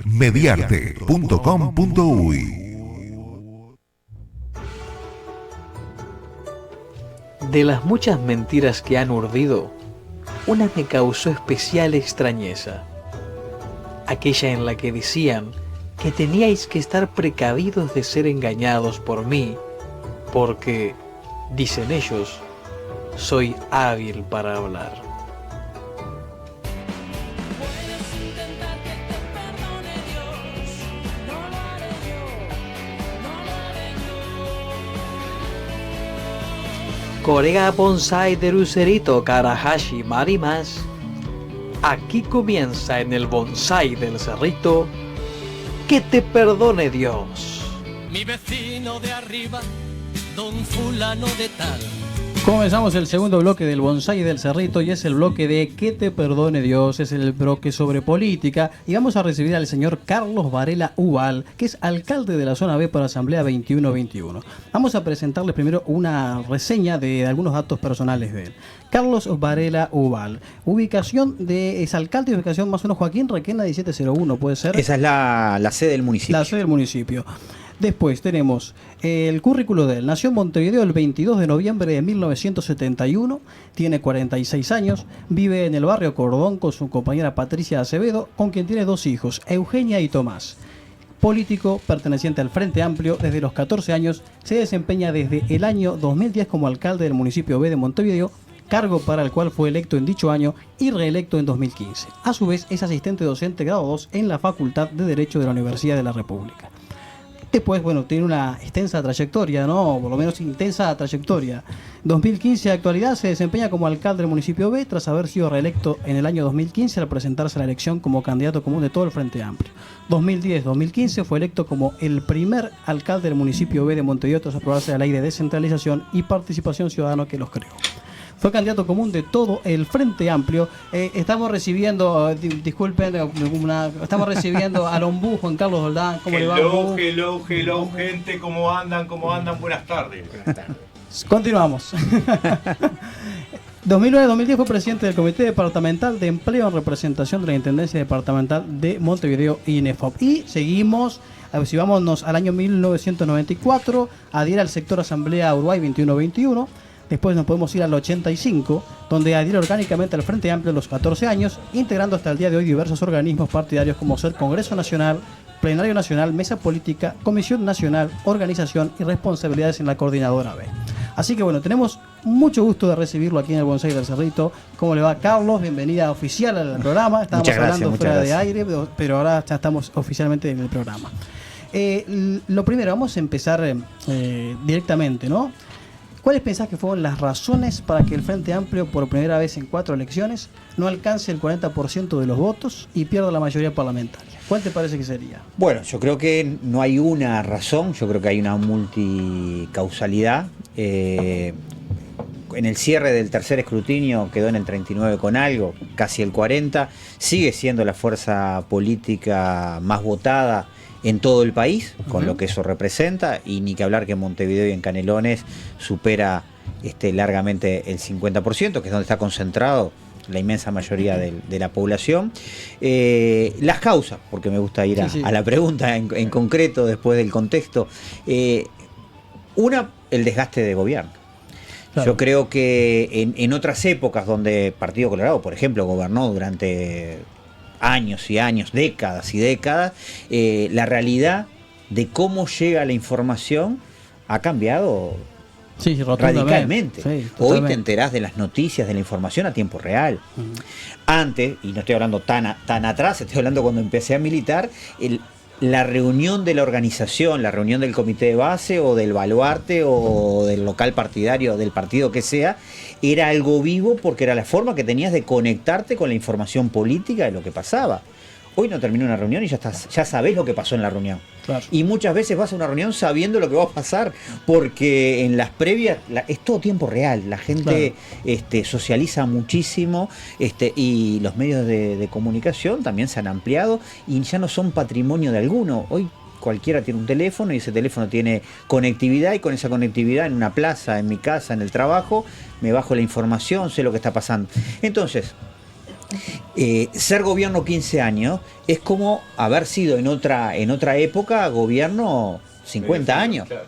Mediarte.com.uy. De las muchas mentiras que han urdido, una me causó especial extrañeza. Aquella en la que decían que teníais que estar precavidos de ser engañados por mí, porque, dicen ellos, soy hábil para hablar. Corega Bonsai de Lucerito Karahashi Marimas. Aquí comienza en el Bonsai del Cerrito. Que te perdone Dios. Mi vecino de arriba, don fulano de tal. Comenzamos el segundo bloque del Bonsai del Cerrito y es el bloque de Que te perdone Dios, es el bloque sobre política y vamos a recibir al señor Carlos Varela Ubal, que es alcalde de la zona B por Asamblea 2121. Vamos a presentarles primero una reseña de algunos datos personales de él. Carlos Varela Ubal, es alcalde de ubicación más o menos Joaquín Requena 1701, ¿puede ser? Esa es la sede del municipio. La sede del municipio. Después tenemos el currículo de él. Nació en Montevideo el 22 de noviembre de 1971, tiene 46 años, vive en el barrio Cordón con su compañera Patricia Acevedo, con quien tiene 2 hijos, Eugenia y Tomás. Político perteneciente al Frente Amplio, desde los 14 años se desempeña desde el año 2010 como alcalde del municipio B de Montevideo, cargo para el cual fue electo en dicho año y reelecto en 2015. A su vez es asistente docente grado 2 en la Facultad de Derecho de la Universidad de la República. Después, tiene una extensa trayectoria, ¿no? Por lo menos intensa trayectoria. 2015 a actualidad se desempeña como alcalde del municipio B tras haber sido reelecto en el año 2015 al presentarse a la elección como candidato común de todo el Frente Amplio. 2010-2015 fue electo como el primer alcalde del municipio B de Montevideo tras aprobarse la ley de descentralización y participación ciudadana que los creó. Fue candidato común de todo el Frente Amplio. Estamos recibiendo, estamos recibiendo al ombú Juan Carlos Doldán. ¿Cómo le va? Hello, gente, ¿cómo andan? Buenas tardes. Continuamos. 2009-2010 fue presidente del Comité Departamental de Empleo en representación de la Intendencia Departamental de Montevideo, INEFOP. Y seguimos, si vámonos al año 1994, adhiere al sector Asamblea Uruguay 2121. Después nos podemos ir al 85, donde adhiere orgánicamente al Frente Amplio a los 14 años, integrando hasta el día de hoy diversos organismos partidarios como ser Congreso Nacional, Plenario Nacional, Mesa Política, Comisión Nacional, Organización y responsabilidades en la Coordinadora B. Así que tenemos mucho gusto de recibirlo aquí en el Bonsai del Cerrito. ¿Cómo le va, Carlos? Bienvenida oficial al programa. Estábamos hablando fuera de aire, pero ahora ya estamos oficialmente en el programa. Lo primero, vamos a empezar directamente, ¿no? ¿Cuáles pensás que fueron las razones para que el Frente Amplio, por primera vez en 4 elecciones, no alcance el 40% de los votos y pierda la mayoría parlamentaria? ¿Cuál te parece que sería? Bueno, yo creo que no hay una razón, yo creo que hay una multicausalidad. En el cierre del tercer escrutinio quedó en el 39 con algo, casi el 40. Sigue siendo la fuerza política más votada en todo el país, con lo que eso representa, y ni que hablar que en Montevideo y en Canelones supera largamente el 50%, que es donde está concentrado la inmensa mayoría de la población. Las causas, porque me gusta ir a la pregunta en concreto después del contexto. Una, el desgaste de gobierno. Claro. Yo creo que en otras épocas donde Partido Colorado, por ejemplo, gobernó durante años y años, décadas y décadas, la realidad de cómo llega la información ha cambiado radicalmente. Sí, hoy te enterás de las noticias, de la información a tiempo real. Antes, y no estoy hablando tan atrás, estoy hablando cuando empecé a militar, la reunión de la organización, la reunión del comité de base o del baluarte o del local partidario, del partido que sea, era algo vivo porque era la forma que tenías de conectarte con la información política de lo que pasaba. Hoy no termina una reunión y ya sabés lo que pasó en la reunión. Claro. Y muchas veces vas a una reunión sabiendo lo que va a pasar, porque en las previas es todo tiempo real. La gente socializa muchísimo, y los medios de comunicación también se han ampliado y ya no son patrimonio de alguno. Hoy cualquiera tiene un teléfono y ese teléfono tiene conectividad, y con esa conectividad en una plaza, en mi casa, en el trabajo, me bajo la información, sé lo que está pasando. Entonces, Ser gobierno 15 años es como haber sido en otra época gobierno 50 años. Claro.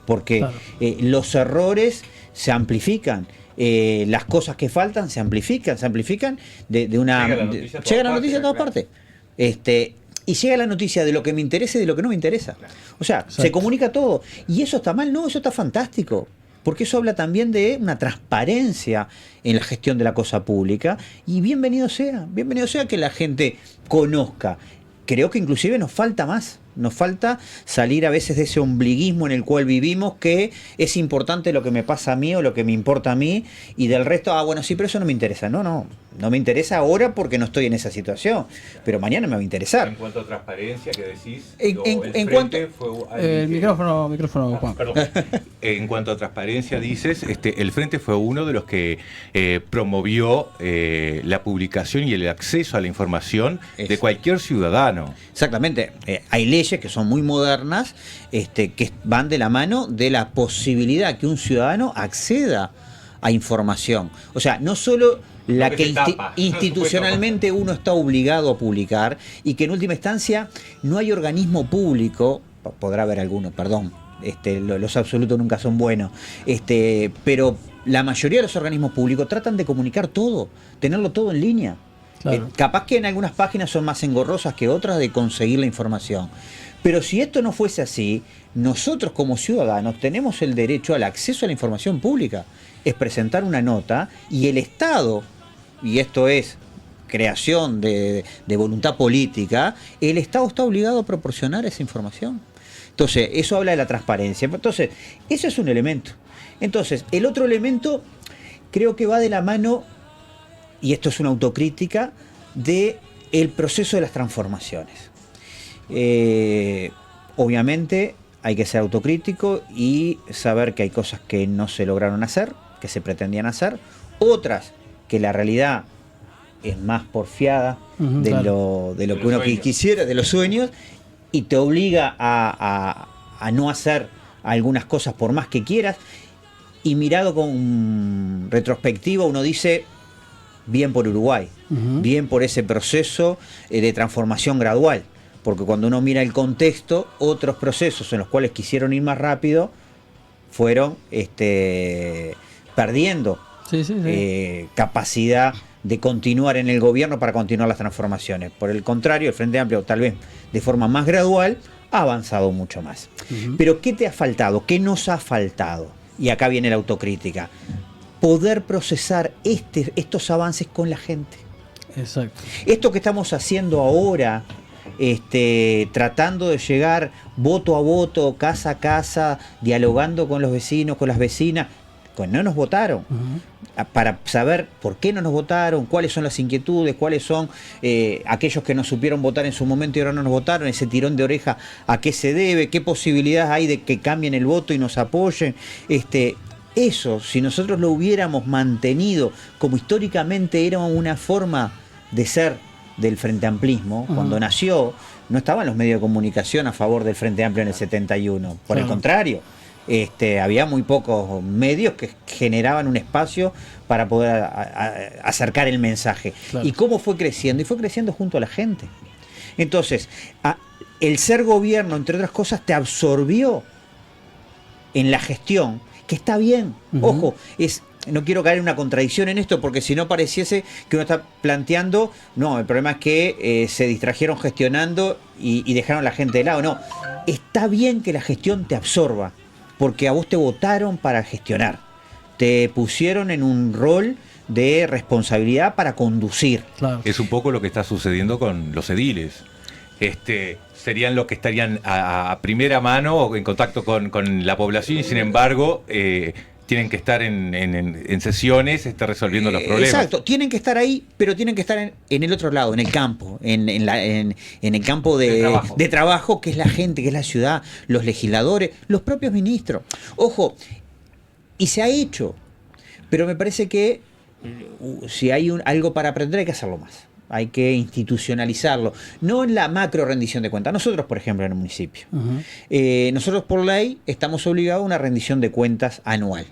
Porque Claro. los errores se amplifican. Las cosas que faltan se amplifican de una... Llega la noticia a todas Llega la noticia a todas partes, partes. Y llega la noticia de lo que me interesa y de lo que no me interesa. O sea, se Exacto. comunica todo. ¿Y eso está mal? No, eso está fantástico. Porque eso habla también de una transparencia en la gestión de la cosa pública. Y bienvenido sea que la gente conozca. Creo que inclusive nos falta más. Nos falta salir a veces de ese ombliguismo en el cual vivimos, que es importante lo que me pasa a mí o lo que me importa a mí, y del resto, bueno, sí, pero eso no me interesa. No me interesa ahora porque no estoy en esa situación, pero mañana me va a interesar. En cuanto a transparencia, ¿qué decís? En cuanto- El micrófono, Juan. Perdón. En cuanto a transparencia, dices, el Frente fue uno de los que promovió la publicación y el acceso a la información de Eso. cualquier ciudadano. Exactamente. Hay leyes que son muy modernas, que van de la mano de la posibilidad que un ciudadano acceda a información. O sea, no solo la que que se tapa. institucionalmente uno está obligado a publicar, y que en última instancia no hay organismo público, podrá haber alguno, perdón, los absolutos nunca son buenos, pero la mayoría de los organismos públicos tratan de comunicar todo, tenerlo todo en línea. Claro. Capaz que en algunas páginas son más engorrosas que otras de conseguir la información. Pero si esto no fuese así, nosotros como ciudadanos tenemos el derecho al acceso a la información pública. Es presentar una nota y el Estado, y esto es creación de voluntad política, el Estado está obligado a proporcionar esa información. Entonces, eso habla de la transparencia. Entonces, ese es un elemento. Entonces, el otro elemento creo que va de la mano, y esto es una autocrítica, de el proceso de las transformaciones. Obviamente hay que ser autocrítico y saber que hay cosas que no se lograron hacer, que se pretendían hacer, otras que la realidad es más porfiada Ujú, de claro. lo De que los uno sueños. quisiera, de los sueños, y te obliga a no hacer algunas cosas por más que quieras. Y mirado con retrospectiva, uno dice, bien por Uruguay, Ujú. bien por ese proceso de transformación gradual, porque cuando uno mira el contexto, otros procesos en los cuales quisieron ir más rápido fueron perdiendo Sí, sí, sí. capacidad de continuar en el gobierno para continuar las transformaciones. Por el contrario, el Frente Amplio, tal vez de forma más gradual, ha avanzado mucho más. Ujú. Pero ¿qué te ha faltado? ¿Qué nos ha faltado? Y acá viene la autocrítica. Poder procesar estos avances con la gente. Exacto. Esto que estamos haciendo ahora, tratando de llegar voto a voto, casa a casa, dialogando con los vecinos, con las vecinas, pues no nos votaron. Ujú. Para saber por qué no nos votaron, cuáles son las inquietudes, cuáles son aquellos que nos supieron votar en su momento y ahora no nos votaron, ese tirón de oreja, a qué se debe, qué posibilidades hay de que cambien el voto y nos apoyen. Eso, si nosotros lo hubiéramos mantenido como históricamente era una forma de ser del Frente Amplismo, Ujú. cuando nació, no estaban los medios de comunicación a favor del Frente Amplio en el 71. Por el Claro. contrario, había muy pocos medios que generaban un espacio para poder acercar el mensaje. Claro. ¿Y cómo fue creciendo? Y fue creciendo junto a la gente. Entonces, el ser gobierno, entre otras cosas, te absorbió en la gestión, que está bien. Ujú. Ojo, no quiero caer en una contradicción en esto, porque si no pareciese que uno está planteando, no, el problema es que se distrajeron gestionando y dejaron a la gente de lado. No, está bien que la gestión te absorba, porque a vos te votaron para gestionar, te pusieron en un rol de responsabilidad para conducir. Claro. Es un poco lo que está sucediendo con los ediles. Serían los que estarían a primera mano o en contacto con la población y sin embargo tienen que estar en sesiones resolviendo los problemas. Exacto, tienen que estar ahí, pero tienen que estar en el otro lado, en el campo, en el campo de trabajo, que es la gente, que es la ciudad, los legisladores, los propios ministros. Ojo, y se ha hecho, pero me parece que si hay algo para aprender hay que hacerlo más. Hay que institucionalizarlo, no en la macro rendición de cuentas. Nosotros, por ejemplo, en el municipio, Ujú. nosotros por ley estamos obligados a una rendición de cuentas anual.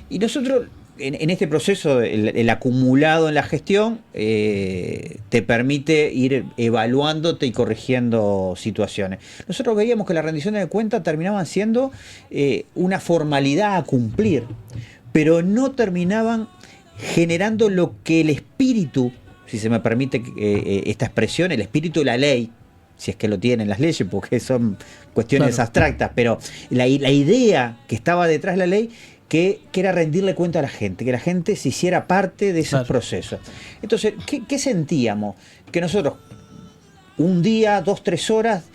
Y nosotros en este proceso, el acumulado en la gestión te permite ir evaluándote y corrigiendo situaciones. Nosotros veíamos que las rendiciones de cuentas terminaban siendo una formalidad a cumplir, pero no terminaban generando lo que el espíritu, si se me permite esta expresión, el espíritu de la ley, si es que lo tienen las leyes, porque son cuestiones abstractas, pero la idea que estaba detrás de la ley, que era rendirle cuenta a la gente, que la gente se hiciera parte de esos procesos. Entonces, ¿qué sentíamos? Que nosotros, un día, 2, 3 horas,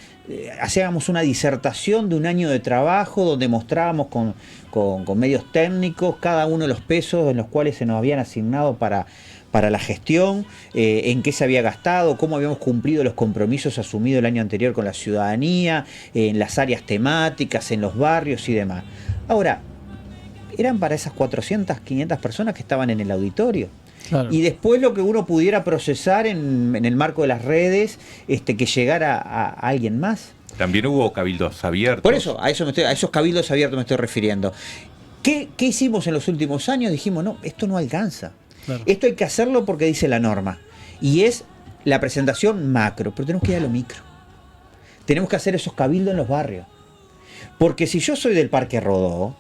hacíamos una disertación de un año de trabajo donde mostrábamos con medios técnicos cada uno de los pesos en los cuales se nos habían asignado para la gestión, en qué se había gastado, cómo habíamos cumplido los compromisos asumidos el año anterior con la ciudadanía, en las áreas temáticas, en los barrios y demás. Ahora, eran para esas 400, 500 personas que estaban en el auditorio. Claro. Y después lo que uno pudiera procesar en el marco de las redes, que llegara a alguien más. También hubo cabildos abiertos. Por eso, a esos cabildos abiertos me estoy refiriendo. ¿Qué hicimos en los últimos años? Dijimos, no, esto no alcanza. Claro. Esto hay que hacerlo porque dice la norma. Y es la presentación macro, pero tenemos que ir a lo micro. Tenemos que hacer esos cabildos en los barrios. Porque si yo soy del Parque Rodó,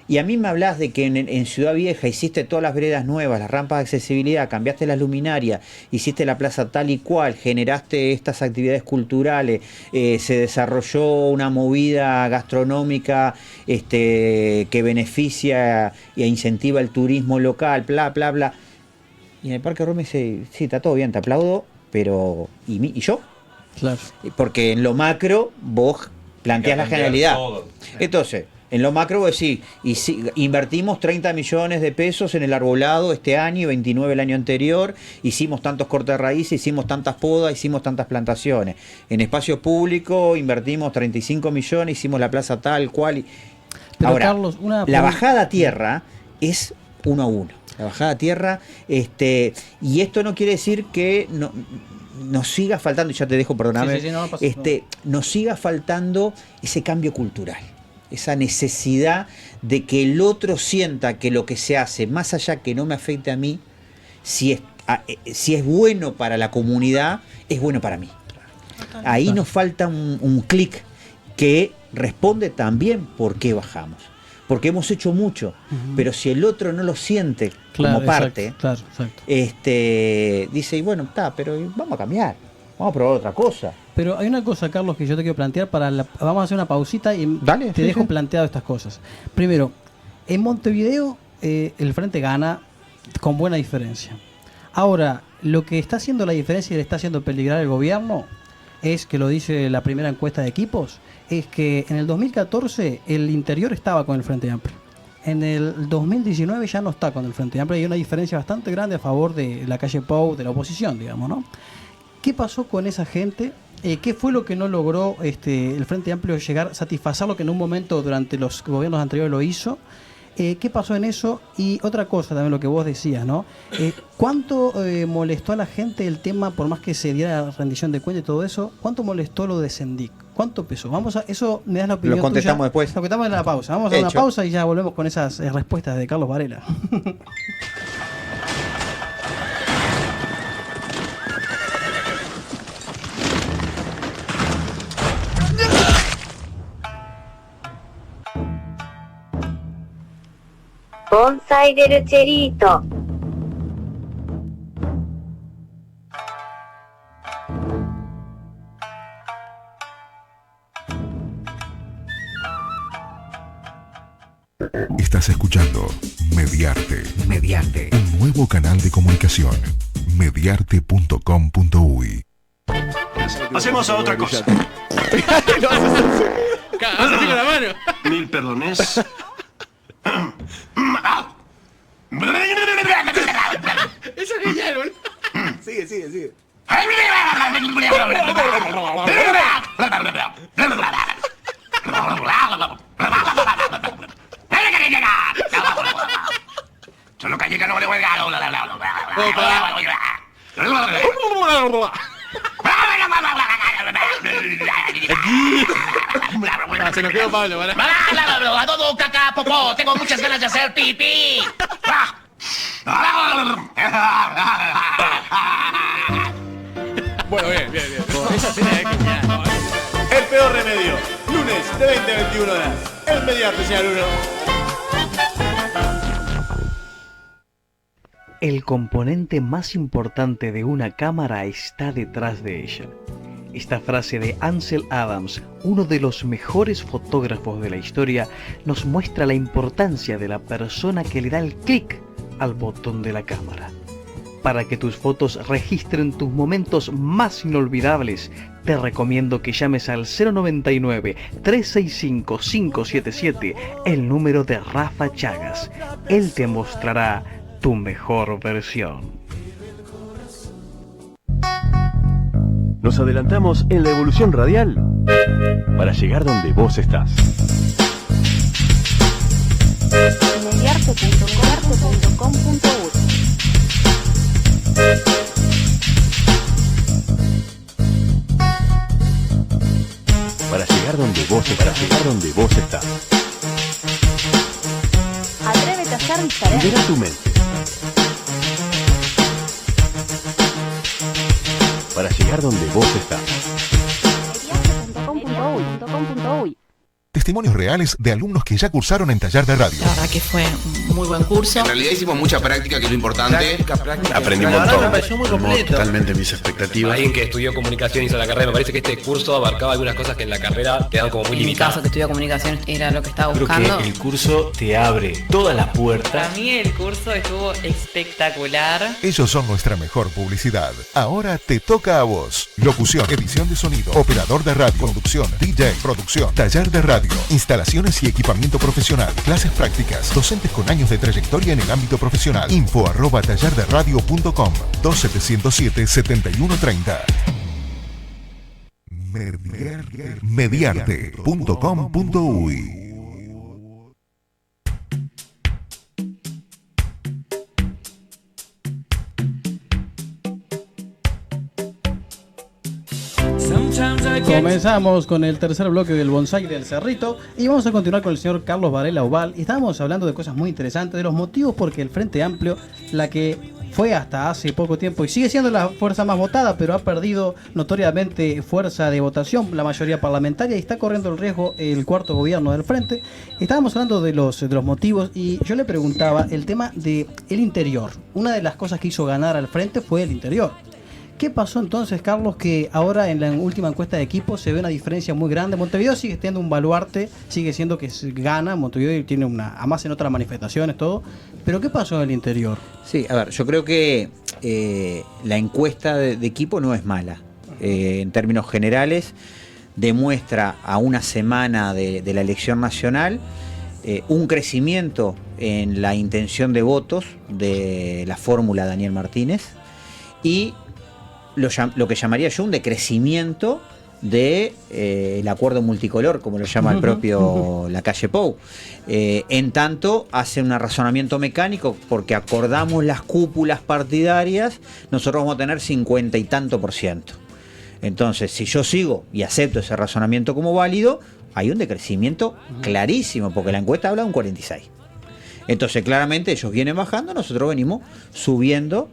y a mí me hablas de que en Ciudad Vieja hiciste todas las veredas nuevas, las rampas de accesibilidad, cambiaste las luminarias, hiciste la plaza tal y cual, generaste estas actividades culturales, se desarrolló una movida gastronómica que beneficia e incentiva el turismo local, bla, bla, bla. Y en el Parque Rodó me dice, sí, está todo bien, te aplaudo, pero ¿y yo? Claro. Porque en lo macro vos planteás la generalidad. Entonces, en lo macro vos decís, invertimos 30 millones de pesos en el arbolado este año y 29 el año anterior, hicimos tantos cortes de raíces, hicimos tantas podas, hicimos tantas plantaciones. En espacio público invertimos 35 millones, hicimos la plaza tal cual. Pero ahora, Carlos, la bajada a tierra es 1 a 1. La bajada a tierra, y esto no quiere decir que nos siga faltando, y ya te dejo, perdóname, nos siga faltando ese cambio cultural. Esa necesidad de que el otro sienta que lo que se hace, más allá que no me afecte a mí, si es bueno para la comunidad, es bueno para mí. Ahí nos falta un clic que responde también por qué bajamos. Porque hemos hecho mucho, pero si el otro no lo siente como parte, dice, y bueno, está, pero vamos a cambiar, vamos a probar otra cosa. Pero hay una cosa, Carlos, que yo te quiero plantear. Vamos a hacer una pausita y te dejo planteado estas cosas. Primero, en Montevideo el Frente gana con buena diferencia. Ahora, lo que está haciendo la diferencia y le está haciendo peligrar el gobierno es, que lo dice la primera encuesta de equipos, es que en el 2014 el interior estaba con el Frente Amplio. En el 2019 ya no está con el Frente Amplio. Hay una diferencia bastante grande a favor de la calle Pou, de la oposición, digamos, ¿no? ¿Qué pasó con esa gente? ¿Qué fue lo que no logró el Frente Amplio satisfacer lo que en un momento durante los gobiernos anteriores lo hizo? ¿Qué pasó en eso? Y otra cosa también, lo que vos decías, ¿no? ¿Cuánto molestó a la gente el tema, por más que se diera rendición de cuenta y todo eso? ¿Cuánto molestó lo de Sendic? ¿Cuánto pesó? Eso me das la opinión. Lo contestamos tuya después. Lo contestamos en la pausa. Vamos a hacer una pausa y ya volvemos con esas respuestas de Carlos Varela. Bonsai del Cerito. Estás escuchando Mediarte. Un nuevo canal de comunicación. Mediarte.com.uy. Pasemos a otra cosa. Lo haces así con la mano. Mil perdones. Eso es genial, boludo. Sigue. Solo calleja no le voy a Se nos quedó Pablo, ¿vale? A todo caca, popó. Tengo muchas ganas de hacer pipí. Bueno, bien. Esa escena es genial. El peor remedio. Lunes de 20 a 21 horas. El mediante, señor Uno. El componente más importante de una cámara está detrás de ella. Esta frase de Ansel Adams, uno de los mejores fotógrafos de la historia, nos muestra la importancia de la persona que le da el clic al botón de la cámara. Para que tus fotos registren tus momentos más inolvidables, te recomiendo que llames al 099-365-577, el número de Rafa Chagas. Él te mostrará tu mejor versión. Nos adelantamos en la evolución radial para llegar donde vos estás. mediarte.com.uy Para llegar donde vos estás. Atrévete a ser diferente. Libera tu mente. Para llegar donde vos estás. mediarte.com.uy Testimonios reales de alumnos que ya cursaron en Taller de Radio. La verdad que fue un muy buen curso. En realidad hicimos mucha práctica, que es lo importante. Práctica. Aprendí un La verdad montón. me pareció muy completo. Totalmente mis expectativas. Alguien que estudió comunicación hizo la carrera, me parece que este curso abarcaba algunas cosas que en la carrera te dan como muy En mi limitadas. caso, que estudió comunicación, era lo que estaba Creo buscando. que el curso te abre todas las puertas. Para mí el curso estuvo espectacular. Ellos son nuestra mejor publicidad. Ahora te toca a vos. Locución, edición de sonido, operador de radio, conducción, DJ, producción, taller de radio, instalaciones y equipamiento profesional, clases prácticas, docentes con años de trayectoria en el ámbito profesional. info@tallarderadio.com 2707-7130. mediarte.com.uy. Comenzamos con el tercer bloque del Bonsai del Cerrito y vamos a continuar con el señor Carlos Varela Ubal. Y estábamos hablando de cosas muy interesantes, de los motivos porque el Frente Amplio, la que fue hasta hace poco tiempo y sigue siendo la fuerza más votada, pero ha perdido notoriamente fuerza de votación, la mayoría parlamentaria, y está corriendo el riesgo el cuarto gobierno del Frente. Estábamos hablando de los motivos y yo le preguntaba el tema del interior. Una de las cosas que hizo ganar al Frente fue el interior. ¿Qué pasó entonces, Carlos, que ahora en la última encuesta de equipo se ve una diferencia muy grande? Montevideo sigue teniendo un baluarte, sigue siendo que gana, Montevideo tiene además en otras manifestaciones, todo, pero ¿qué pasó en el interior? Sí, a ver, yo creo que la encuesta de equipo no es mala. En términos generales, demuestra a una semana de la elección nacional un crecimiento en la intención de votos de la fórmula Daniel Martínez y lo que llamaría yo un decrecimiento de el acuerdo multicolor, como lo llama el propio Lacalle Pou. En tanto, hace un razonamiento mecánico, porque acordamos las cúpulas partidarias, nosotros vamos a tener 50 y tanto %. Entonces, si yo sigo y acepto ese razonamiento como válido, hay un decrecimiento clarísimo, porque la encuesta habla de un 46. Entonces, claramente, ellos vienen bajando, nosotros venimos subiendo.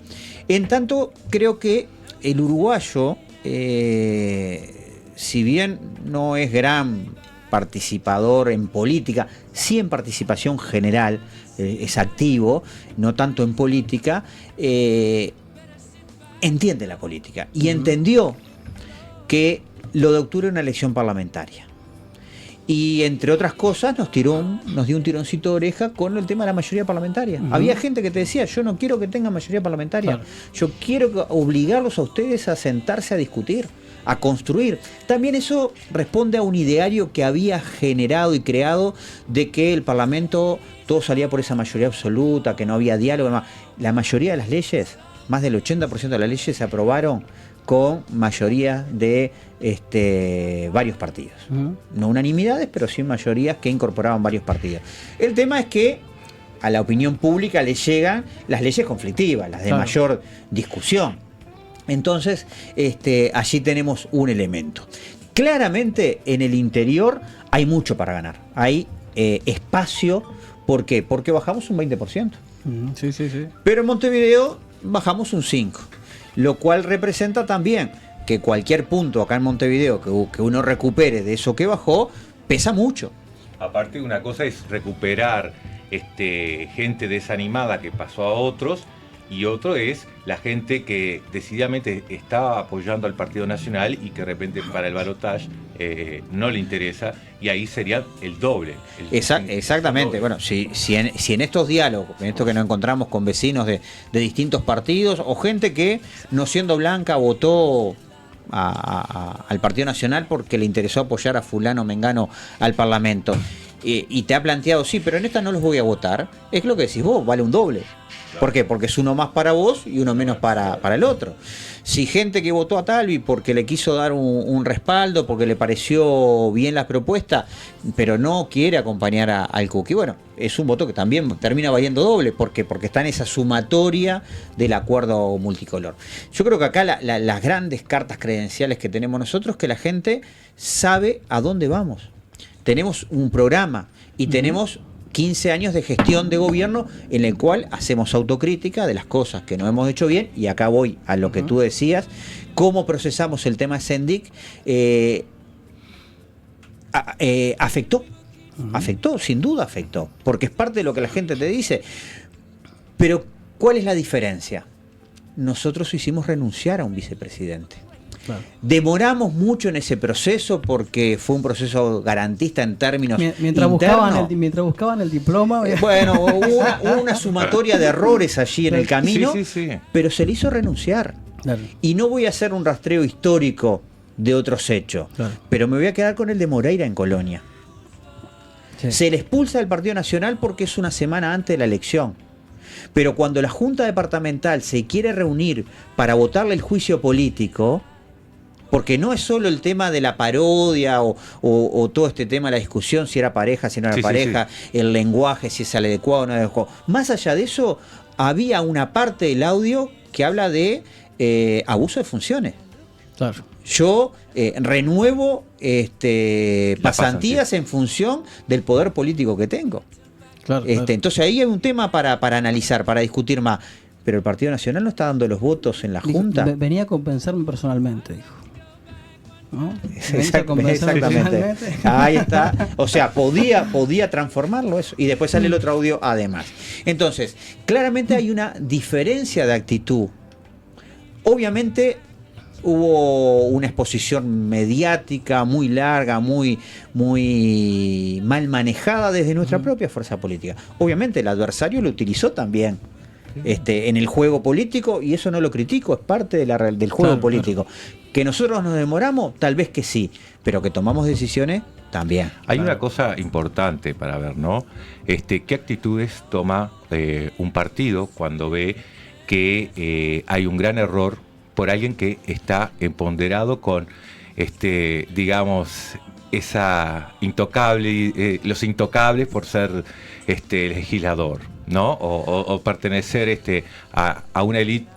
En tanto, creo que el uruguayo, si bien no es gran participador en política, sí en participación general, es activo, no tanto en política, entiende la política y entendió que lo de octubre es una elección parlamentaria. Y entre otras cosas nos dio un tironcito de oreja con el tema de la mayoría parlamentaria. Había gente que te decía, yo no quiero que tengan mayoría parlamentaria, yo quiero obligarlos a ustedes a sentarse a discutir, a construir. También eso responde a un ideario que había generado y creado de que el Parlamento todo salía por esa mayoría absoluta, que no había diálogo. La mayoría de las leyes, más del 80% de las leyes se aprobaron con mayoría de varios partidos. No unanimidades, pero sí mayorías que incorporaban varios partidos. El tema es que a la opinión pública le llegan las leyes conflictivas, las de mayor discusión. Entonces, allí tenemos un elemento. Claramente en el interior hay mucho para ganar. Hay espacio. ¿Por qué? Porque bajamos un 20%. Sí, sí, sí. Pero en Montevideo bajamos un 5, lo cual representa también que cualquier punto acá en Montevideo que uno recupere de eso que bajó, pesa mucho. Aparte, una cosa es recuperar gente desanimada que pasó a otros, y otro es la gente que decididamente estaba apoyando al Partido Nacional y que de repente para el balotaje no le interesa, y ahí sería el doble. Exactamente. El doble. Bueno, si en estos diálogos, en esto que nos encontramos con vecinos de distintos partidos, o gente que, no siendo blanca, votó al Partido Nacional porque le interesó apoyar a fulano mengano al Parlamento, y te ha planteado, sí, pero en esta no los voy a votar, es lo que decís vos, vale un doble. ¿Por qué? Porque es uno más para vos y uno menos para el otro. Si gente que votó a Talvi porque le quiso dar un respaldo, porque le pareció bien la propuesta, pero no quiere acompañar al Cookie, bueno, es un voto que también termina valiendo doble. ¿Por qué? Porque está en esa sumatoria del acuerdo multicolor. Yo creo que acá las grandes cartas credenciales que tenemos nosotros es que la gente sabe a dónde vamos. Tenemos un programa y tenemos 15 años de gestión de gobierno en el cual hacemos autocrítica de las cosas que no hemos hecho bien, y acá voy a lo que tú decías, cómo procesamos el tema Sendic. Afectó, sin duda afectó, porque es parte de lo que la gente te dice. Pero ¿cuál es la diferencia? Nosotros hicimos renunciar a un vicepresidente. Claro. Demoramos mucho en ese proceso porque fue un proceso garantista en términos mientras buscaban el diploma. Bueno, hubo una sumatoria de errores allí en el camino, pero se le hizo renunciar. Claro. Y no voy a hacer un rastreo histórico de otros hechos, claro, pero me voy a quedar con el de Moreira en Colonia. Sí. Se le expulsa del Partido Nacional porque es una semana antes de la elección. Pero cuando la Junta Departamental se quiere reunir para votarle el juicio político, porque no es solo el tema de la parodia o todo este tema de la discusión, si era pareja, si no era pareja, el lenguaje, si es adecuado o no adecuado. Más allá de eso, había una parte del audio que habla de abuso de funciones. Claro. Yo renuevo pasantías en función del poder político que tengo. Claro, claro. Entonces ahí hay un tema para analizar, para discutir más. Pero el Partido Nacional no está dando los votos en la Junta. Venía a compensarme personalmente, dijo. ¿No? Exactamente. Ahí está. O sea, podía transformarlo eso. Y después sale el otro audio además. Entonces, claramente hay una diferencia de actitud. Obviamente hubo una exposición mediática muy larga, muy mal manejada desde nuestra propia fuerza política. Obviamente el adversario lo utilizó también en el juego político, y eso no lo critico, es parte del juego político. Claro. Que nosotros nos demoramos, tal vez que sí, pero que tomamos decisiones también. Hay una cosa importante para ver, ¿no? ¿Qué actitudes toma un partido cuando ve que hay un gran error por alguien que está empoderado con, digamos, esa intocable, los intocables por ser legislador, ¿no? O pertenecer a una élite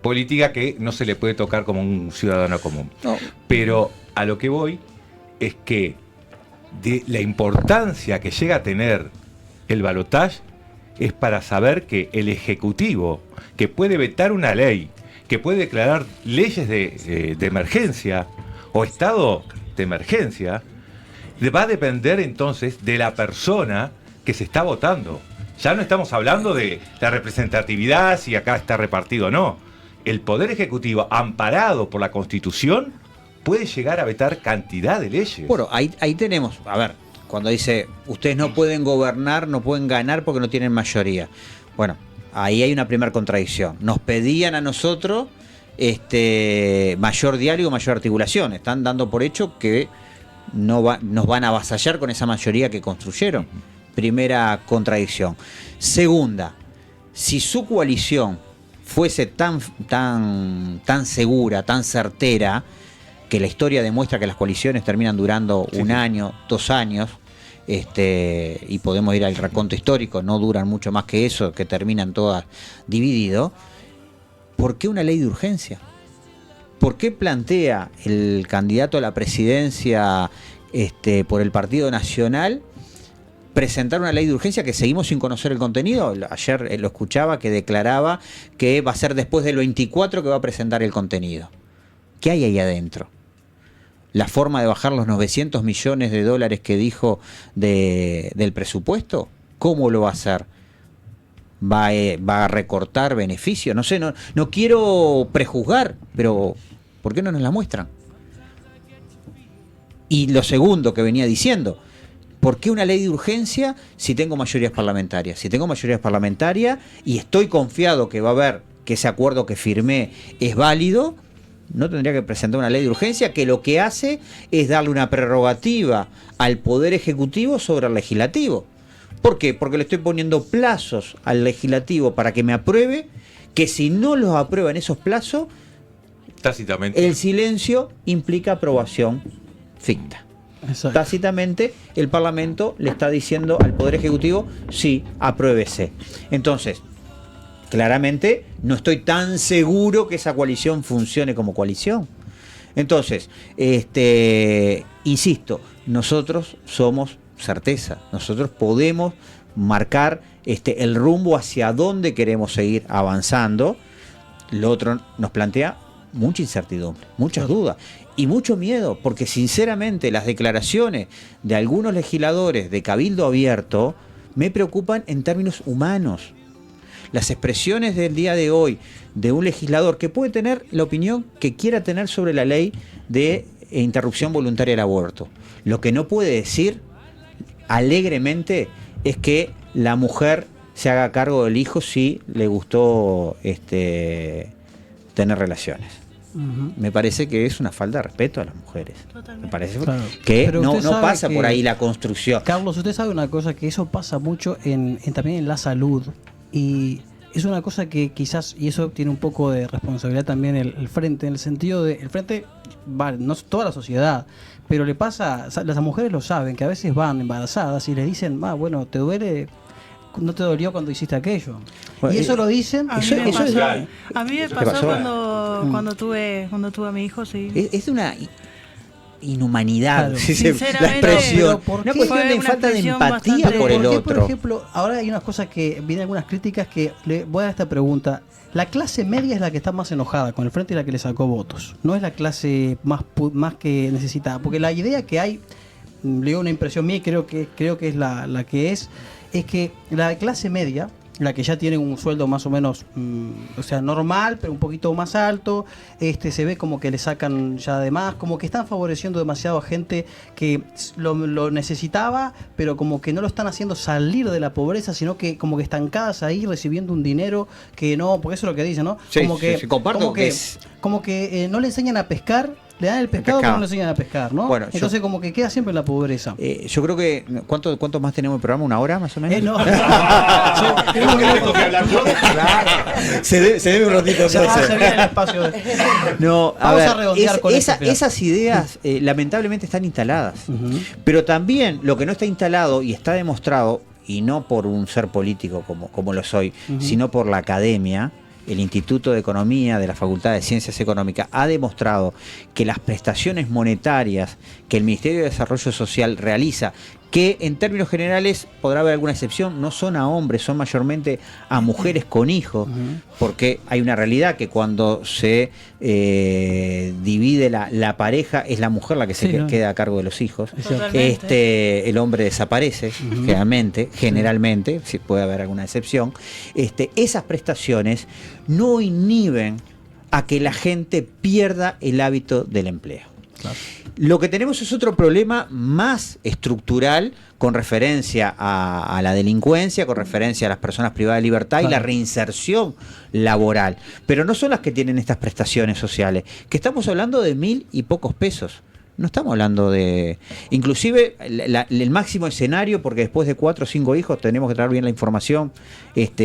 política que no se le puede tocar como un ciudadano común. No. Pero a lo que voy es que de la importancia que llega a tener el balotaje es para saber que el Ejecutivo, que puede vetar una ley, que puede declarar leyes de emergencia o estado de emergencia, va a depender entonces de la persona que se está votando. Ya no estamos hablando de la representatividad, si acá está repartido o no. El Poder Ejecutivo, amparado por la Constitución, puede llegar a vetar cantidad de leyes. Bueno, ahí tenemos, a ver, cuando dice, ustedes no pueden gobernar, no pueden ganar porque no tienen mayoría. Bueno, ahí hay una primera contradicción. Nos pedían a nosotros mayor diálogo, mayor articulación. Están dando por hecho que nos van a avasallar con esa mayoría que construyeron. Primera contradicción. Segunda, si su coalición fuese tan segura, tan certera, que la historia demuestra que las coaliciones terminan durando un año, 2 años, y podemos ir al raconto histórico, no duran mucho más que eso, que terminan todas divididos. ¿Por qué una ley de urgencia? ¿Por qué plantea el candidato a la presidencia por el Partido Nacional presentar una ley de urgencia que seguimos sin conocer el contenido. Ayer lo escuchaba que declaraba que va a ser después del 24 que va a presentar el contenido. ¿Qué hay ahí adentro? ¿La forma de bajar los 900 millones de dólares que dijo del presupuesto? ¿Cómo lo va a hacer? ¿Va a recortar beneficios? No sé, no quiero prejuzgar, pero ¿por qué no nos la muestran? Y lo segundo que venía diciendo, ¿por qué una ley de urgencia si tengo mayorías parlamentarias? Si tengo mayorías parlamentarias y estoy confiado que va a haber, que ese acuerdo que firmé es válido, no tendría que presentar una ley de urgencia que lo que hace es darle una prerrogativa al Poder Ejecutivo sobre el Legislativo. ¿Por qué? Porque le estoy poniendo plazos al Legislativo para que me apruebe, que si no los aprueba en esos plazos, tácitamente, el silencio implica aprobación ficta. Exacto. Tácitamente el Parlamento le está diciendo al Poder Ejecutivo, sí, apruébese. Entonces, claramente no estoy tan seguro que esa coalición funcione como coalición. Entonces, insisto, nosotros somos certeza, nosotros podemos marcar el rumbo hacia dónde queremos seguir avanzando. Lo otro nos plantea mucha incertidumbre, muchas dudas y mucho miedo, porque sinceramente las declaraciones de algunos legisladores de Cabildo Abierto me preocupan en términos humanos. Las expresiones del día de hoy de un legislador que puede tener la opinión que quiera tener sobre la ley de interrupción voluntaria del aborto, lo que no puede decir alegremente es que la mujer se haga cargo del hijo si le gustó tener relaciones. Me parece que es una falta de respeto a las mujeres. Totalmente. Me parece que no pasa por ahí la construcción. Carlos, usted sabe una cosa, que eso pasa mucho también en la salud, y es una cosa que quizás, y eso tiene un poco de responsabilidad también el Frente, en el sentido de, el Frente, no toda la sociedad, pero le pasa, las mujeres lo saben, que a veces van embarazadas y le dicen, bueno, ¿te duele? ¿No te dolió cuando hiciste aquello? Bueno, y eso lo dicen. A mí me pasó cuando tuve a mi hijo, sí. Es de una inhumanidad, claro. La expresión. Una cuestión de falta de empatía por el otro. Por ejemplo, ahora hay unas cosas que vienen algunas críticas que le voy a dar esta pregunta. La clase media es la que está más enojada con el Frente y la que le sacó votos. No es la clase más que necesitada. Porque la idea que hay, le digo una impresión mía y creo que es la que es que la clase media, la que ya tiene un sueldo más o menos, normal, pero un poquito más alto, se ve como que le sacan ya de más, como que están favoreciendo demasiado a gente que lo necesitaba, pero como que no lo están haciendo salir de la pobreza, sino que como que estancadas ahí recibiendo un dinero que no, porque eso es lo que dicen, ¿no? Sí, como que, comparto como que no le enseñan a pescar. Le dan el pescado, pero no le enseñan a pescar, ¿no? Bueno, entonces como que queda siempre en la pobreza. Yo creo que... ¿Cuánto más tenemos el programa? ¿Una hora más o menos? No. Se debe un ratito. Se viene el espacio. No, vamos a redondear con esas ideas lamentablemente están instaladas. Pero también lo que no está instalado y está demostrado, y no por un ser político como lo soy, sino por la academia, el Instituto de Economía de la Facultad de Ciencias Económicas ha demostrado que las prestaciones monetarias que el Ministerio de Desarrollo Social realiza, que en términos generales podrá haber alguna excepción, no son a hombres, son mayormente a mujeres con hijos, porque hay una realidad que cuando se divide la pareja es la mujer la que se queda a cargo de los hijos. El hombre desaparece generalmente, si puede haber alguna excepción. Esas prestaciones no inhiben a que la gente pierda el hábito del empleo. Claro. Lo que tenemos es otro problema más estructural con referencia a la delincuencia, con referencia a las personas privadas de libertad y la reinserción laboral. Pero no son las que tienen estas prestaciones sociales, que estamos hablando de 1.000 y pocos pesos. No estamos hablando de... Inclusive el máximo escenario, porque después de 4 o 5 hijos tenemos que traer bien la información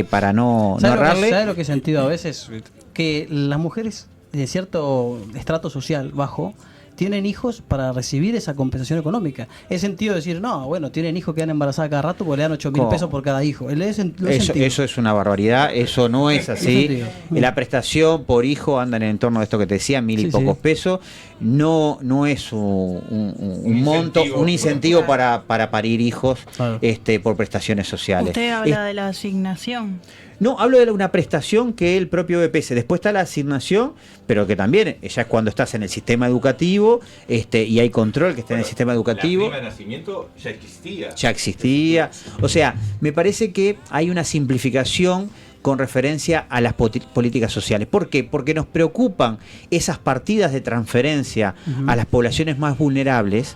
para no errarle. ¿Sabes lo que he sentido a veces? Que las mujeres de cierto estrato social bajo tienen hijos para recibir esa compensación económica. Es sentido decir, no, bueno, tienen hijos que quedan embarazadas cada rato porque le dan 8.000 pesos por cada hijo. Eso es una barbaridad, eso no es así. La prestación por hijo anda en el entorno de esto que te decía, 1.000 y pocos pesos. No es un monto, un incentivo para parir hijos por prestaciones sociales. Usted habla de la asignación. No, hablo de una prestación que el propio BPS. Después está la asignación, pero que también ya es cuando estás en el sistema educativo y hay control que está en el sistema educativo. La prima de nacimiento ya existía. Ya existía. O sea, me parece que hay una simplificación con referencia a las políticas sociales. ¿Por qué? Porque nos preocupan esas partidas de transferencia a las poblaciones más vulnerables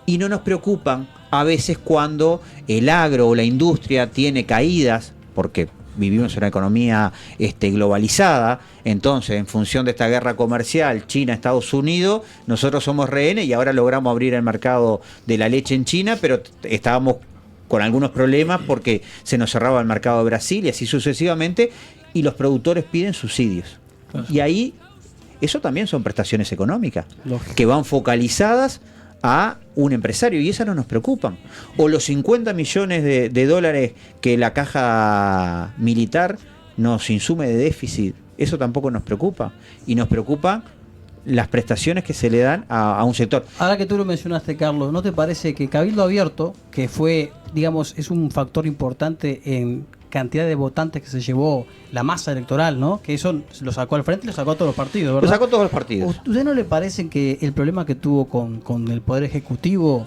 y no nos preocupan a veces cuando el agro o la industria tiene caídas, porque vivimos en una economía globalizada, entonces en función de esta guerra comercial China-Estados Unidos, nosotros somos rehenes y ahora logramos abrir el mercado de la leche en China, pero estábamos con algunos problemas porque se nos cerraba el mercado de Brasil y así sucesivamente, y los productores piden subsidios. Claro. Y ahí, eso también son prestaciones económicas, que van focalizadas a un empresario, y esas no nos preocupan. O los 50 millones de dólares que la caja militar nos insume de déficit, eso tampoco nos preocupa. Y nos preocupan las prestaciones que se le dan a un sector. Ahora que tú lo mencionaste, Carlos, ¿no te parece que Cabildo Abierto, que fue, digamos, es un factor importante en cantidad de votantes que se llevó la masa electoral, ¿no? Que eso lo sacó al frente y lo sacó a todos los partidos, ¿verdad? Lo sacó a todos los partidos. ¿Usted no le parece que el problema que tuvo con el Poder Ejecutivo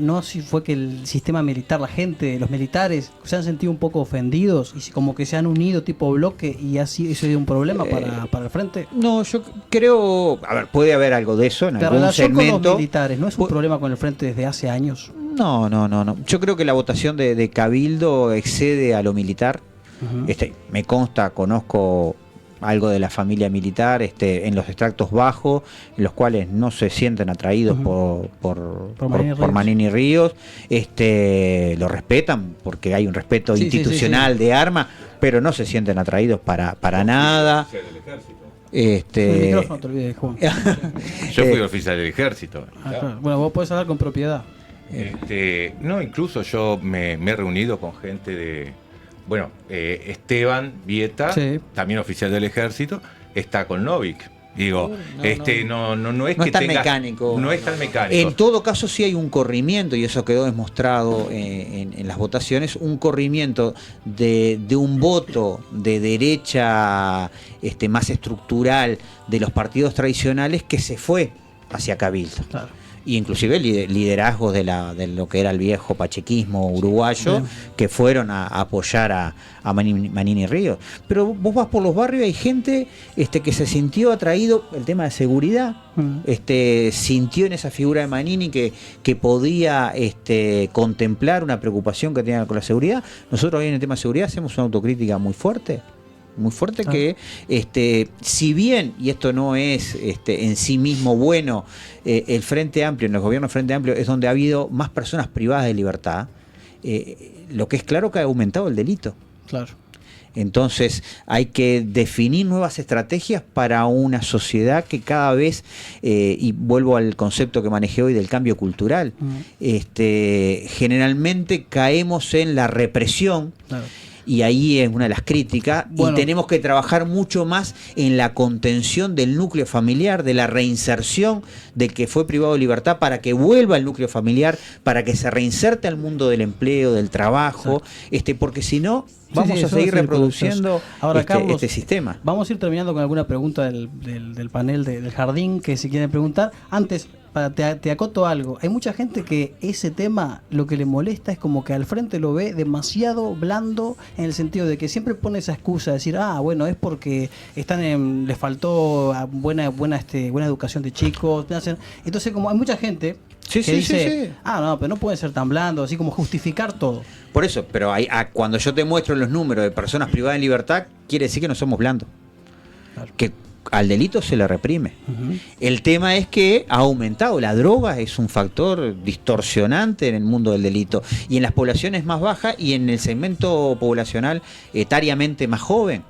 no si fue que el sistema militar, la gente, los militares se han sentido un poco ofendidos y como que se han unido tipo bloque y así eso es un problema para el frente? No, yo creo, a ver, puede haber algo de eso en la algún relación segmento. Con los militares, ¿no es un problema con el frente desde hace años? No. Yo creo que la votación de Cabildo excede a lo militar. Me consta, conozco algo de la familia militar en los extractos bajos, en los cuales no se sienten atraídos por Manini Ríos. Lo respetan porque hay un respeto institucional de armas, pero no se sienten atraídos para nada. Yo fui oficial del ejército. Claro. Bueno, vos podés hablar con propiedad. No, incluso yo me he reunido con gente de... Bueno, Esteban Vieta, también oficial del ejército, está con Novik. Digo, no es que tan tenga, mecánico. No es tan mecánico. En todo caso sí hay un corrimiento, y eso quedó demostrado en las votaciones, un corrimiento de un voto de derecha más estructural de los partidos tradicionales que se fue hacia Cabildo. Claro. Y inclusive liderazgos de lo que era el viejo pachequismo uruguayo, que fueron a apoyar a Manini Ríos. Pero vos vas por los barrios y hay gente que se sintió atraído, el tema de seguridad, sintió en esa figura de Manini que podía contemplar una preocupación que tenía con la seguridad. Nosotros hoy en el tema de seguridad hacemos una autocrítica muy fuerte, que si bien, y esto no es en sí mismo bueno, el Frente Amplio, en los gobiernos Frente Amplio es donde ha habido más personas privadas de libertad, lo que es claro que ha aumentado el delito. Claro. Entonces hay que definir nuevas estrategias para una sociedad que cada vez, y vuelvo al concepto que manejé hoy del cambio cultural, generalmente caemos en la represión. Claro. Y ahí es una de las críticas, y tenemos que trabajar mucho más en la contención del núcleo familiar, de la reinserción del que fue privado de libertad para que vuelva al núcleo familiar, para que se reinserte al mundo del empleo, del trabajo, porque si no vamos a seguir reproduciendo Carlos, este sistema. Vamos a ir terminando con alguna pregunta del panel del jardín que si quieren preguntar. Antes, te acoto algo. Hay mucha gente que ese tema lo que le molesta es como que al frente lo ve demasiado blando, en el sentido de que siempre pone esa excusa de decir, bueno, es porque les faltó buena educación de chicos. Entonces, como hay mucha gente que dice, no, pero no puede ser tan blando, así como justificar todo. Por eso, pero cuando yo te muestro los números de personas privadas de libertad, quiere decir que no somos blandos. Claro. Que al delito se le reprime. El tema es que ha aumentado. La droga es un factor distorsionante en el mundo del delito, y en las poblaciones más bajas y en el segmento poblacional etariamente más joven.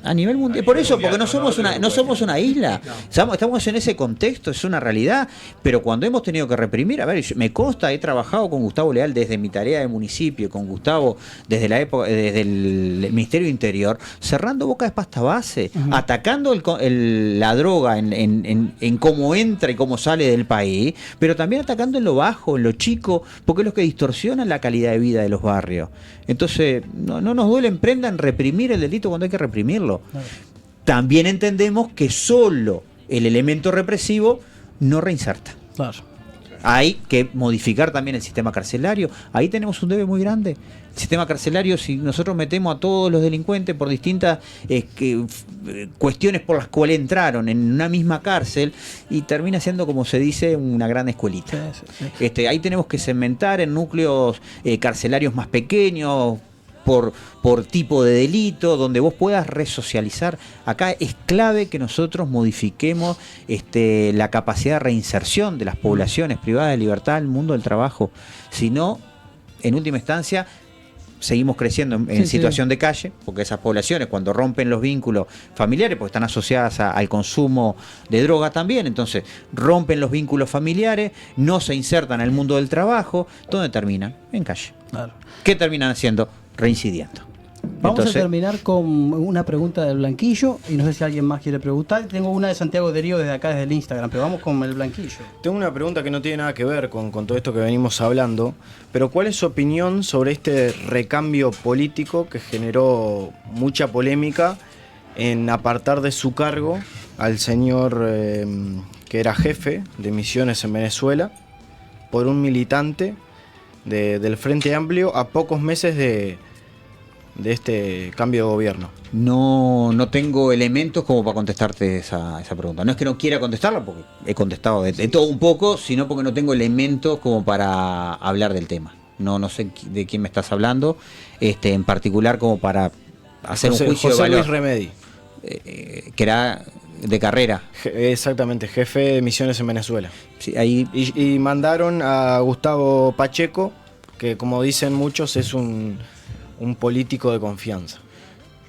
A nivel mundial. Por eso, porque no somos una isla. Estamos en ese contexto, es una realidad. Pero cuando hemos tenido que reprimir, a ver, me consta, he trabajado con Gustavo Leal desde mi tarea de municipio, con Gustavo desde la época, desde el Ministerio Interior, cerrando boca de pasta base, atacando la droga en cómo entra y cómo sale del país, pero también atacando en lo bajo, en lo chico, porque es lo que distorsiona la calidad de vida de los barrios. Entonces, no nos duele en prenda en reprimir el delito cuando hay que reprimirlo. También entendemos que solo el elemento represivo no reinserta. Claro. Hay que modificar también el sistema carcelario. Ahí tenemos un debe muy grande. El sistema carcelario, si nosotros metemos a todos los delincuentes por distintas cuestiones por las cuales entraron en una misma cárcel, y termina siendo, como se dice, una gran escuelita. Sí. Ahí tenemos que segmentar en núcleos carcelarios más pequeños, por tipo de delito, donde vos puedas resocializar. Acá es clave que nosotros modifiquemos la capacidad de reinserción de las poblaciones privadas de libertad al mundo del trabajo. Si no, en última instancia, seguimos creciendo en situación de calle, porque esas poblaciones, cuando rompen los vínculos familiares, porque están asociadas al consumo de droga también, entonces rompen los vínculos familiares, no se insertan al mundo del trabajo. ¿Dónde terminan? En calle. Claro. ¿Qué terminan haciendo? Reincidiendo. Vamos a terminar con una pregunta del Blanquillo, y no sé si alguien más quiere preguntar. Tengo una de Santiago Derío desde acá, desde el Instagram, pero vamos con el Blanquillo. Tengo una pregunta que no tiene nada que ver con todo esto que venimos hablando, pero ¿cuál es su opinión sobre este recambio político que generó mucha polémica en apartar de su cargo al señor que era jefe de misiones en Venezuela por un militante del Frente Amplio a pocos meses de este cambio de gobierno? No tengo elementos como para contestarte esa pregunta. No es que no quiera contestarla, porque he contestado de todo un poco, sino porque no tengo elementos como para hablar del tema. No sé de quién me estás hablando, en particular como para hacer un juicio de valor. Luis Remedi. Que era de carrera. Exactamente, jefe de misiones en Venezuela. Sí, ahí... y mandaron a Gustavo Pacheco, que como dicen muchos es un político de confianza.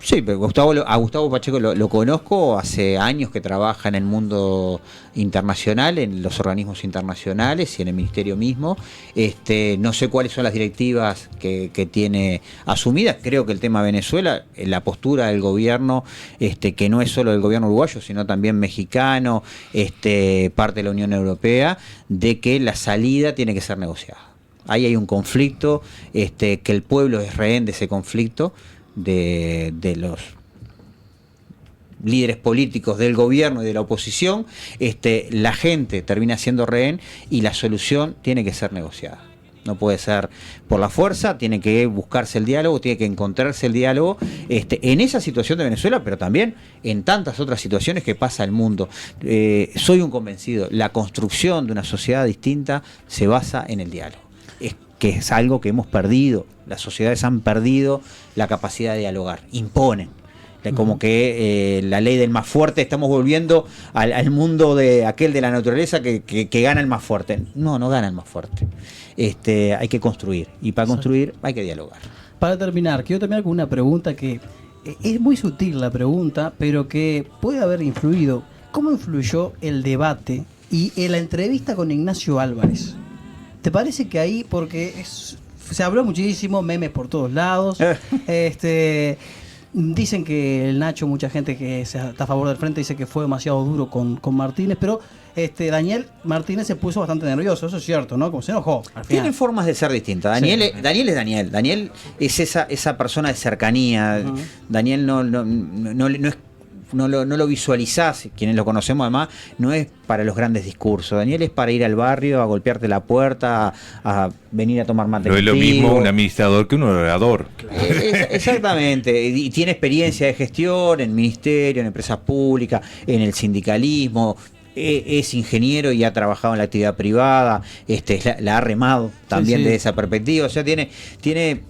Sí, pero a Gustavo Pacheco lo conozco hace años, que trabaja en el mundo internacional, en los organismos internacionales y en el ministerio mismo. No sé cuáles son las directivas que tiene asumidas. Creo que el tema Venezuela, la postura del gobierno, que no es solo del gobierno uruguayo, sino también mexicano, parte de la Unión Europea, de que la salida tiene que ser negociada. Ahí hay un conflicto, que el pueblo es rehén de ese conflicto, de los líderes políticos del gobierno y de la oposición. La gente termina siendo rehén y la solución tiene que ser negociada. No puede ser por la fuerza, tiene que buscarse el diálogo, tiene que encontrarse el diálogo en esa situación de Venezuela, pero también en tantas otras situaciones que pasa el mundo. Soy un convencido, la construcción de una sociedad distinta se basa en el diálogo. Que es algo que hemos perdido. Las sociedades han perdido la capacidad de dialogar, imponen. Como que la ley del más fuerte, estamos volviendo al mundo de aquel de la naturaleza que gana el más fuerte. No gana el más fuerte. Hay que construir, y para construir hay que dialogar. Para terminar, quiero terminar con una pregunta que es muy sutil la pregunta, pero que puede haber influido. ¿Cómo influyó el debate y en la entrevista con Ignacio Álvarez? ¿Te parece que ahí, porque se habló muchísimo, memes por todos lados, dicen que el Nacho, mucha gente que está a favor del frente, dice que fue demasiado duro con Martínez, pero Daniel Martínez se puso bastante nervioso, eso es cierto, ¿no? Como se enojó. Tienen formas de ser distintas. Daniel es Daniel. Daniel es esa persona de cercanía. Daniel no es... No lo visualizás, quienes lo conocemos además, no es para los grandes discursos. Daniel es para ir al barrio, a golpearte la puerta, a venir a tomar mate. No es lo mismo un administrador que un orador. Exactamente, y tiene experiencia de gestión en ministerio, en empresas públicas, en el sindicalismo. Es ingeniero y ha trabajado en la actividad privada, la ha remado también desde esa perspectiva. O sea, tiene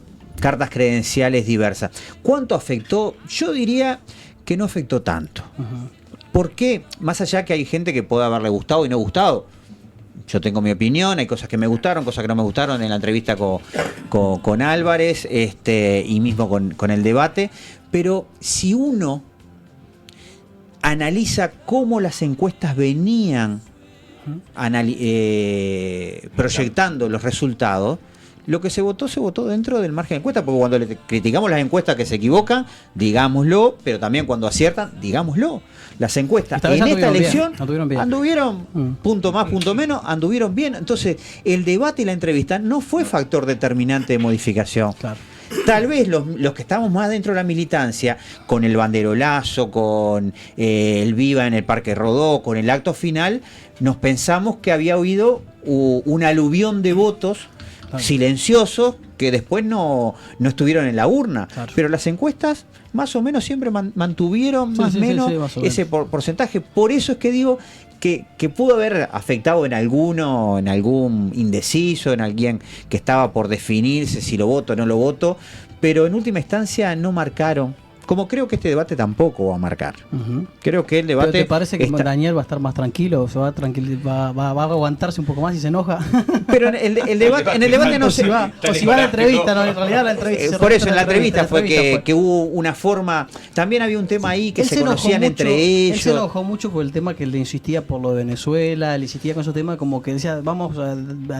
cartas credenciales diversas. ¿Cuánto afectó? Yo diría que no afectó tanto. ¿Por qué? Más allá que hay gente que puede haberle gustado y no gustado. Yo tengo mi opinión, hay cosas que me gustaron, cosas que no me gustaron en la entrevista con Álvarez, y mismo con el debate, Pero si uno analiza cómo las encuestas venían proyectando los resultados, lo que se votó dentro del margen de encuesta, porque cuando le criticamos las encuestas que se equivocan, digámoslo, pero también cuando aciertan, digámoslo. Las encuestas en esta elección anduvieron punto más, punto menos, anduvieron bien. Entonces, el debate y la entrevista no fue factor determinante de modificación. Claro. Tal vez los que estamos más dentro de la militancia, con el banderolazo, con el Viva en el Parque Rodó, con el acto final, nos pensamos que había habido un aluvión de votos silenciosos que después no estuvieron en la urna. Claro. Pero las encuestas más o menos siempre mantuvieron más o menos ese porcentaje. Por eso es que digo que pudo haber afectado en algún indeciso, en alguien que estaba por definirse si lo voto o no lo voto, pero en última instancia no marcaron. Como creo que este debate tampoco va a marcar. Creo que el debate... ¿Pero te parece que Daniel va a estar más tranquilo? ¿Se va a aguantarse un poco más y se enoja? Pero en el debate no se va. O si va a la entrevista, no, en realidad la entrevista... Por eso en la entrevista fue que hubo una forma... También había un tema ahí que se conocían entre ellos. Él se enojó mucho por el tema que le insistía por lo de Venezuela, le insistía con esos temas como que decía, vamos,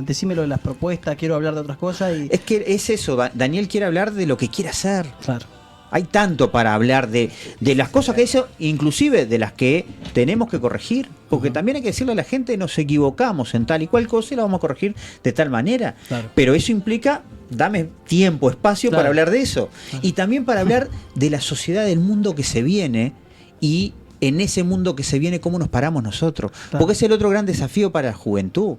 decime lo de las propuestas, quiero hablar de otras cosas. Y... Es que es eso, Daniel quiere hablar de lo que quiere hacer. Claro. Hay tanto para hablar de las cosas que hizo, inclusive de las que tenemos que corregir, porque también hay que decirle a la gente, nos equivocamos en tal y cual cosa y la vamos a corregir de tal manera. Claro. Pero eso implica, dame tiempo, espacio para hablar de eso. Y también para hablar de la sociedad, del mundo que se viene, y en ese mundo que se viene, cómo nos paramos nosotros. Porque es el otro gran desafío para la juventud.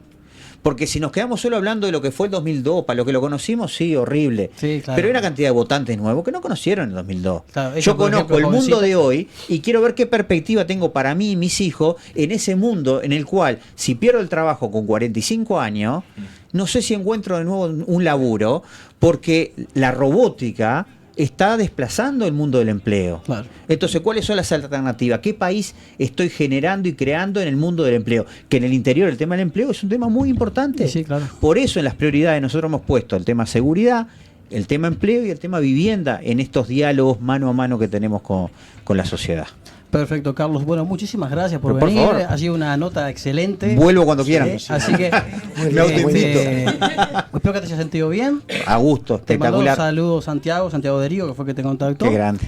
Porque si nos quedamos solo hablando de lo que fue el 2002, para lo que lo conocimos, sí, horrible. Sí, claro. Pero hay una cantidad de votantes nuevos que no conocieron el 2002. Claro, yo conozco el mundo de hoy y quiero ver qué perspectiva tengo para mí y mis hijos en ese mundo en el cual, si pierdo el trabajo con 45 años, no sé si encuentro de nuevo un laburo, porque la robótica está desplazando el mundo del empleo. Claro. Entonces, ¿cuáles son las alternativas? ¿Qué país estoy generando y creando en el mundo del empleo? Que en el interior el tema del empleo es un tema muy importante. Sí, claro. Por eso en las prioridades nosotros hemos puesto el tema seguridad, el tema empleo y el tema vivienda en estos diálogos mano a mano que tenemos con la sociedad. Perfecto, Carlos. Bueno, muchísimas gracias por venir. Ha sido una nota excelente. Vuelvo cuando quieran. Así que espero que te hayas sentido bien. A gusto, espectacular. Te mando saludos Santiago Derigo, que fue que te contactó. Qué grande.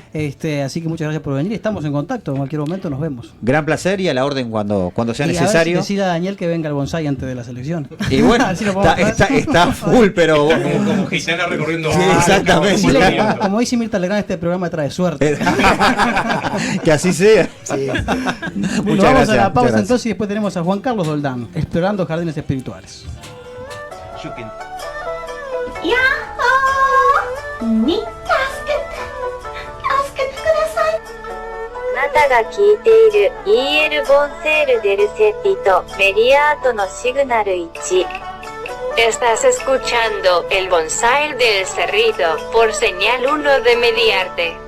Así que muchas gracias por venir. Estamos en contacto. En cualquier momento nos vemos. Gran placer y a la orden cuando sea necesario. A ver si decirle a Daniel que venga al bonsai antes de la selección. Y bueno, está full, pero... Como gitana recorriendo... Sí, exactamente. Como dice Mirta Legrand, este programa trae suerte. Que así sea. Sí. Bueno, vamos a la pausa entonces y después tenemos a Juan Carlos Doldán, explorando jardines espirituales. あなたが聞いている EL ボンセールデルセピとメリアートのシグナル1。Estás escuchando el bonsai del Cerrito por señal 1 de Mediarte.